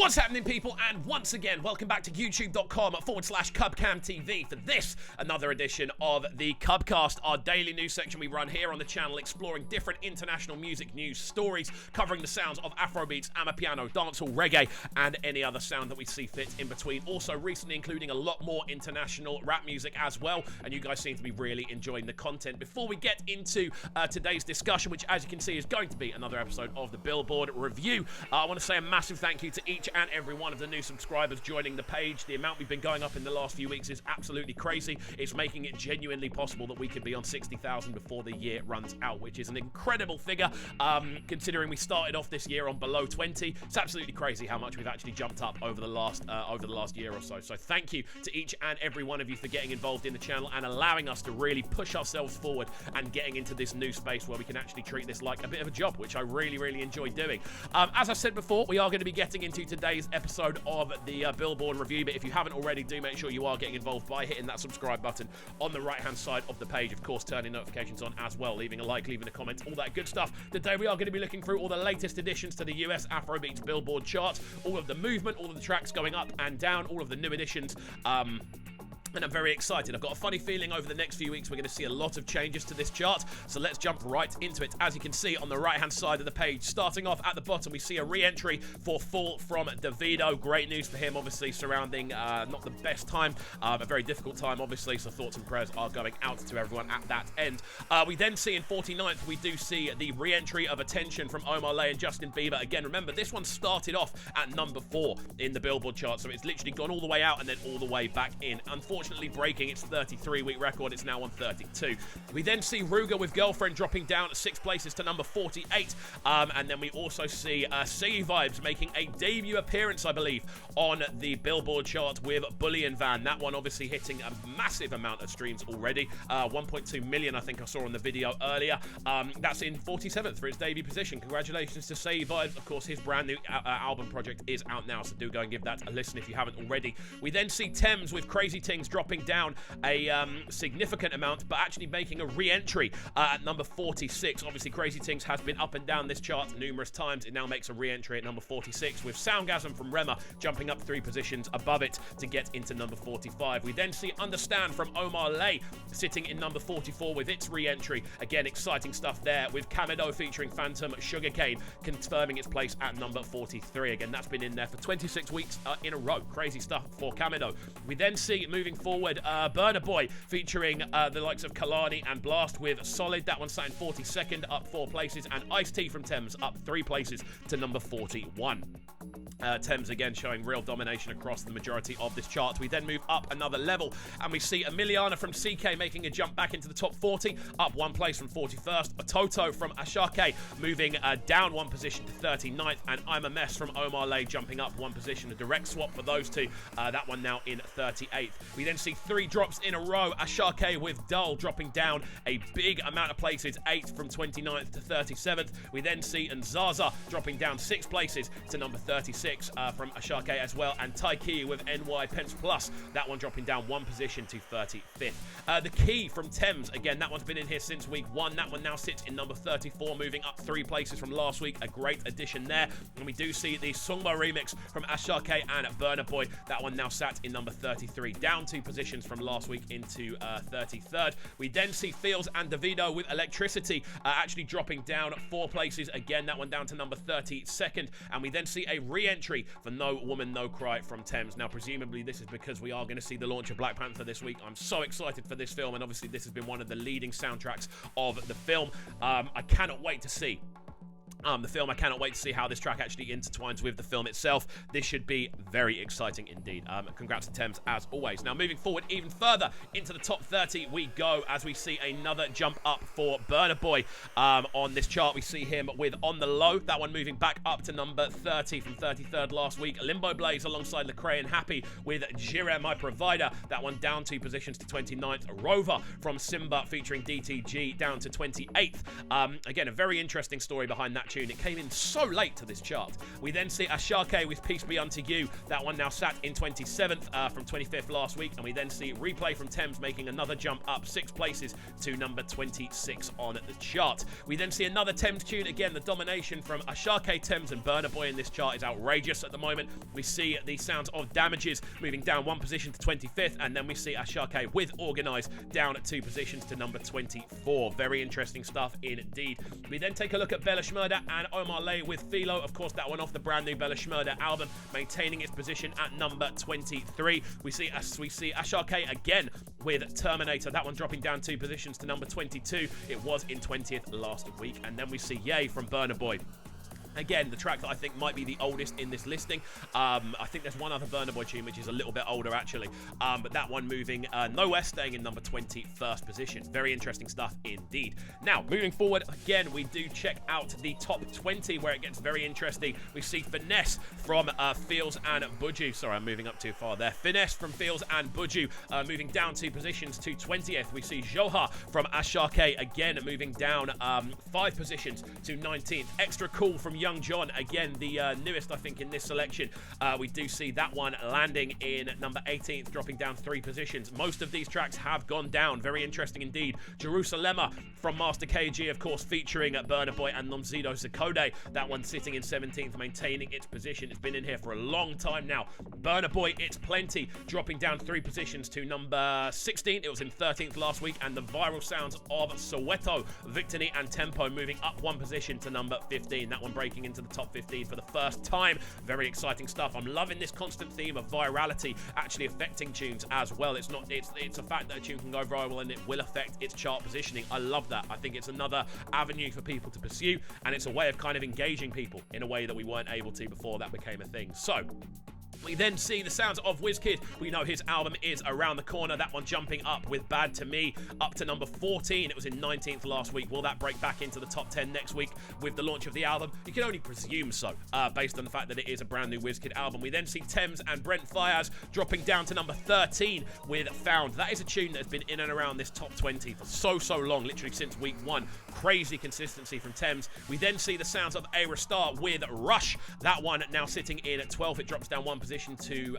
What's happening, people? And once again, welcome back to youtube.com/CubCamTV for this, another edition of the Cubcast, our daily news section we run here on the channel, exploring different international music news stories, covering the sounds of Afrobeats, Amapiano, dancehall, reggae, and any other sound that we see fit in between. Also, recently including a lot more international rap music as well, and you guys seem to be really enjoying the content. Before we get into today's discussion, which, as you can see, is going to be another episode of the Billboard review, I want to say a massive thank you to each and every one of the new subscribers joining the page. The amount we've been going up in the last few weeks is absolutely crazy. It's making it genuinely possible that we could be on 60,000 before the year runs out, which is an incredible figure, considering we started off this year on below 20. It's absolutely crazy how much we've actually jumped up over the last year or so. So thank you to each and every one of you for getting involved in the channel and allowing us to really push ourselves forward and getting into this new space where we can actually treat this like a bit of a job, which I really enjoy doing. As I said before, we are going to be getting into today's episode of the Billboard review, but if you haven't already, do make sure you are getting involved by hitting that subscribe button on the right hand side of the page. Of course, turning notifications on as well, leaving a like, leaving a comment, all that good stuff. Today we are going to be looking through all the latest additions to the US Afrobeats Billboard chart, all of the movement, all of the tracks going up and down, all of the new additions, and I'm very excited. I've got a funny feeling over the next few weeks we're going to see a lot of changes to this chart, so let's jump right into it. As you can see on the right-hand side of the page, starting off at the bottom, we see a re-entry for Fall from Davido. Great news for him, obviously, surrounding not the best time, a very difficult time, obviously, so thoughts and prayers are going out to everyone at that end. We then see in 49th, we do see the re-entry of Attention from Omar Lay and Justin Bieber. Again, remember, this one started off at number 4 in the Billboard chart, so it's literally gone all the way out and then all the way back in. Unfortunately, breaking its 33-week record. It's now on 32. We then see Ruger with Girlfriend dropping down 6 places to number 48, and then we also see Say Vibes making a debut appearance, I believe, on the Billboard chart with Bullion Van. That one obviously hitting a massive amount of streams already, 1.2 million I think I saw on the video earlier. That's in 47th for its debut position. Congratulations to Say Vibes. Of course, his brand new album project is out now, so do go and give that a listen if you haven't already. We then see Thames with Crazy Things dropping down a significant amount, but actually making a re-entry at number 46. Obviously, Crazy Things has been up and down this chart numerous times. It now makes a re-entry at number 46, with Soundgasm from Rema jumping up 3 positions above it to get into number 45. We then see Understand from Omar Lay sitting in number 44 with its re-entry. Again, exciting stuff there, with Camido featuring Phantom Sugarcane confirming its place at number 43. Again, that's been in there for 26 weeks in a row. Crazy stuff for Camido. We then see, moving forward, Burna Boy featuring the likes of Kalani and Blast with Solid. That one sat in 42nd, up 4 places, and Ice-T from Thames up 3 places to number 41. Thames again showing real domination across the majority of this chart. We then move up another level and we see Emiliana from CK making a jump back into the top 40, up 1 place from 41st. Toto from Ashake moving down 1 position to 39th, and I'm a Mess from Omar Lay jumping up 1 position. A direct swap for those two. That one now in 38th. We then see 3 drops in a row. Ashake with Dull dropping down a big amount of places, 8 from 29th to 37th. We then see Nzaza dropping down 6 places to number 36 from Ashake as well, and Taiki with NY Pence Plus, that one dropping down 1 position to 35th. The Key from Thames, again, that one's been in here since week 1. That one now sits in number 34, moving up 3 places from last week. A great addition there. And we do see the Sungba remix from Ashake and Burna Boy. That one now sat in number 33, down 2 positions from last week into 33rd. We then see Fields and Davido with Electricity actually dropping down 4 places. Again, that one down to number 32nd. And we then see a re-entry for No Woman No Cry from Thames. Now, presumably this is because we are going to see the launch of Black Panther this week. I'm so excited for this film, and obviously this has been one of the leading soundtracks of the film. I cannot wait to see the film. I cannot wait to see how this track actually intertwines with the film itself. This should be very exciting indeed. Congrats to Thames as always. Now, moving forward even further into the top 30 we go, as we see another jump up for Burna Boy on this chart. We see him with On The Low, that one moving back up to number 30 from 33rd last week. Limbo Blaze alongside Lecrae and Happy with Jire My Provider, that one down 2 positions to 29th. Rover from Simba featuring DTG down to 28th. Again, a very interesting story behind that tune. It came in so late to this chart. We then see Ashake with Peace Be Unto You. That one now sat in 27th from 25th last week. And we then see Replay from Thames making another jump up 6 places to number 26 on the chart. We then see another Thames tune. Again, the domination from Ashake, Thames, and Burna Boy in this chart is outrageous at the moment. We see the sounds of Damages moving down 1 position to 25th. And then we see Ashake with Organize down 2 positions to number 24. Very interesting stuff indeed. We then take a look at Bella Shmurda and Omar Lay with Philo. Of course, that one off the brand new Bella Shmurda album, maintaining its position at number 23. We see Ashake again with Terminator. That one dropping down 2 positions to number 22. It was in 20th last week. And then we see Yay from Burna Boy. Again, the track that I think might be the oldest in this listing. I think there's one other Burna Boy tune which is a little bit older actually. But that one moving nowhere, staying in number 21st position. Very interesting stuff indeed. Now, moving forward, again, we do check out the top 20 where it gets very interesting. We see Finesse from Feels and Buju. Sorry, I'm moving up too far there. Finesse from Feels and Buju moving down 2 positions to 20th. We see Joha from Ashake again moving down 5 positions to 19th. Extra Cool from Young John, again the newest I think in this selection. We do see that one landing in number 18th, dropping down 3 positions. Most of these tracks have gone down. Very interesting indeed. Jerusalema from Master KG, of course, featuring Burna Boy and Nomzido Sakode. That one sitting in 17th, maintaining its position. It's been in here for a long time now. Burna Boy, It's Plenty, dropping down 3 positions to number 16. It was in 13th last week. And the viral sounds of Soweto, Victony and Tempo moving up 1 position to number 15. That one breaking into the top 15 for the first time. Very exciting stuff. I'm loving this constant theme of virality actually affecting tunes as well. It's a fact that a tune can go viral and it will affect its chart positioning. I love that. I think it's another avenue for people to pursue, and it's a way of kind of engaging people in a way that we weren't able to before that became a thing. So we then see the sounds of WIZKID. We know his album is around the corner. That one jumping up with Bad to Me up to number 14. It was in 19th last week. Will that break back into the top 10 next week with the launch of the album? You can only presume so, based on the fact that it is a brand new WIZKID album. We then see Thames and Brent Fayez dropping down to number 13 with Found. That is a tune that has been in and around this top 20 for so long, literally since week 1. Crazy consistency from Thames. We then see the sounds of A Star with Rush. That one now sitting in at 12. It drops down 1 position to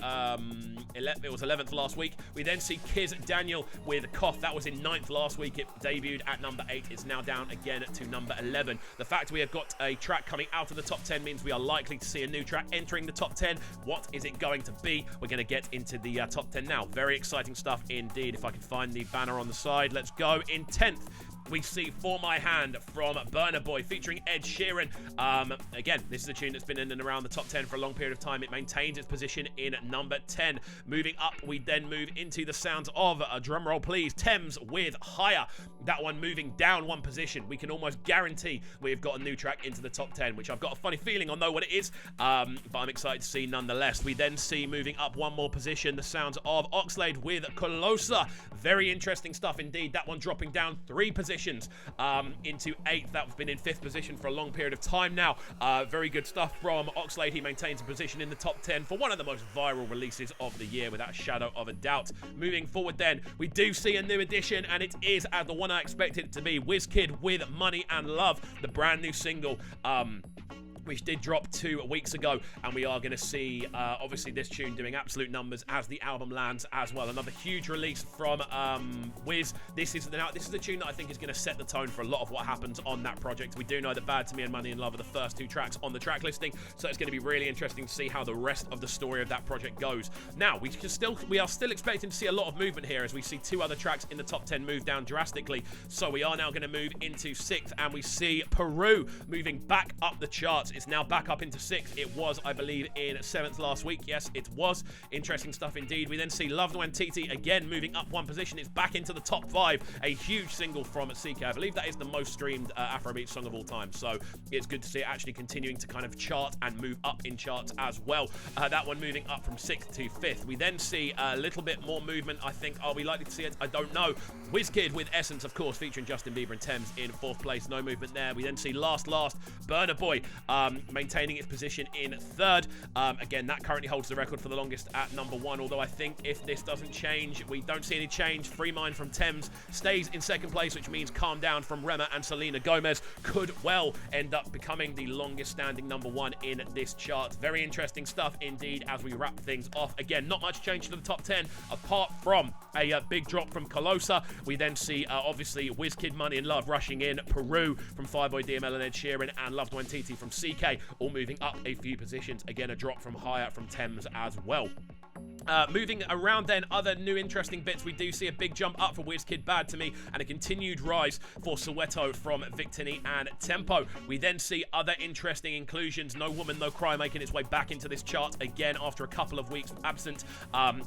it was 11th last week. We then see Kiz Daniel with Cough. That was in 9th last week. It debuted at number 8. It's now down again to number 11. The fact we have got a track coming out of the top 10 means we are likely to see a new track entering the top 10. What is it going to be? We're going to get into the top 10 now. Very exciting stuff indeed. If I can find the banner on the side, let's go. In 10th, we see For My Hand from Burna Boy featuring Ed Sheeran. Again, this is a tune that's been in and around the top 10 for a long period of time. It maintains its position in number 10. Moving up, we then move into the sounds of, drumroll please, Thames with Higher. That one moving down 1 position. We can almost guarantee we've got a new track into the top 10, which I've got a funny feeling I'll know what it is, but I'm excited to see nonetheless. We then see, moving up 1 more position, the sounds of Oxlade with Colosa. Very interesting stuff indeed. That one dropping down 3 positions into 8th. That's been in 5th position for a long period of time now. Very good stuff from Oxlade. He maintains a position in the top 10 for one of the most viral releases of the year, without a shadow of a doubt. Moving forward then, we do see a new addition, and it is the one I expected it to be. WIZKID with Money and Love, the brand new single, which did drop 2 weeks ago, and we are going to see obviously this tune doing absolute numbers as the album lands as well. Another huge release from Wiz. This is the tune that I think is going to set the tone for a lot of what happens on that project. We do know that Bad to Me and Money in Love are the first 2 tracks on the track listing, so it's going to be really interesting to see how the rest of the story of that project goes. Now, we are still expecting to see a lot of movement here as we see 2 other tracks in the top 10 move down drastically. So we are now going to move into 6th, and we see Peru moving back up the charts. It's now back up into 6th. It was, I believe, in 7th last week. Yes, it was. Interesting stuff indeed. We then see Loved One Titi again moving up 1 position. It's back into the top 5. A huge single from CK. I believe that is the most streamed Afrobeat song of all time. So it's good to see it actually continuing to kind of chart and move up in charts as well. That one moving up from 6th to 5th. We then see a little bit more movement, I think. Are we likely to see it? I don't know. WIZKID with Essence, of course, featuring Justin Bieber and Thames in 4th place. No movement there. We then see Last, Burna Boy maintaining its position in third. Again, that currently holds the record for the longest at number 1, although I think if this doesn't change, we don't see any change. Free Mind from Thames stays in second place, which means Calm Down from Rema and Selena Gomez could well end up becoming the longest standing number 1 in this chart. Very interesting stuff indeed as we wrap things off. Again, not much change to the top 10 apart from a big drop from Colossa. We then see obviously WIZKID, Money and Love rushing in, Peru from Fireboy DML and Ed Sheeran, and Loved One TT from CK all moving up a few positions. Again, a drop from Higher from Thames as well. Moving around then, other new interesting bits, we do see a big jump up for WIZKID, Bad To Me, and a continued rise for Soweto from Victini and Tempo. We then see other interesting inclusions. No Woman, No Cry making its way back into this chart again after a couple of weeks absent,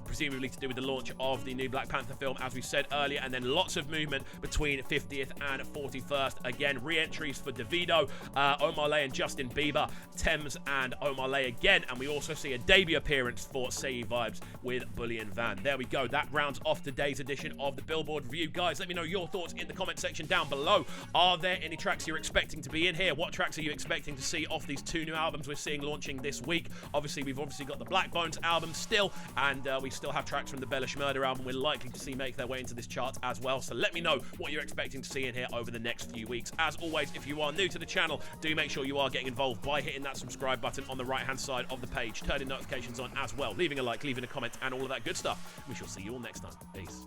presumably to do with the launch of the new Black Panther film, as we said earlier, and then lots of movement between 50th and 41st. Again, re-entries for Davido, Omar and Justin Bieber, Thames and Omar again, and we also see a debut appearance for Say Vibes with Bully and Van. There we go. That rounds off today's edition of the Billboard Review. Guys, let me know your thoughts in the comment section down below. Are there any tracks you're expecting to be in here? What tracks are you expecting to see off these 2 new albums we're seeing launching this week? Obviously, we've got the Black Bones album still, and we still have tracks from the Bellish Murder album we're likely to see make their way into this chart as well. So let me know what you're expecting to see in here over the next few weeks. As always, if you are new to the channel, do make sure you are getting involved by hitting that subscribe button on the right-hand side of the page, turning notifications on as well, leaving a like, leaving a comment, and all of that good stuff. We shall see you all next time. Peace.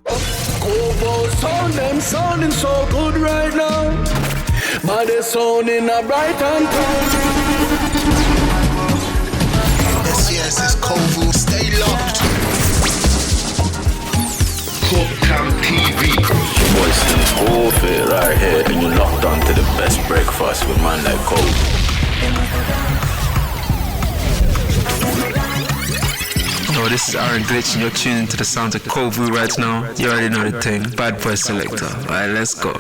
Them sounding so good right now, but they're sounding a bright and Yes, it's Kovu. Stay locked. Cooktown TV. Boys, them all fit right here, and you're locked on to the best breakfast with man like Kovu. Yo, this is Aaron Glitch and you're tuning to the sounds of Kovu right now. You already know the thing. Bad boy selector. Alright, let's go.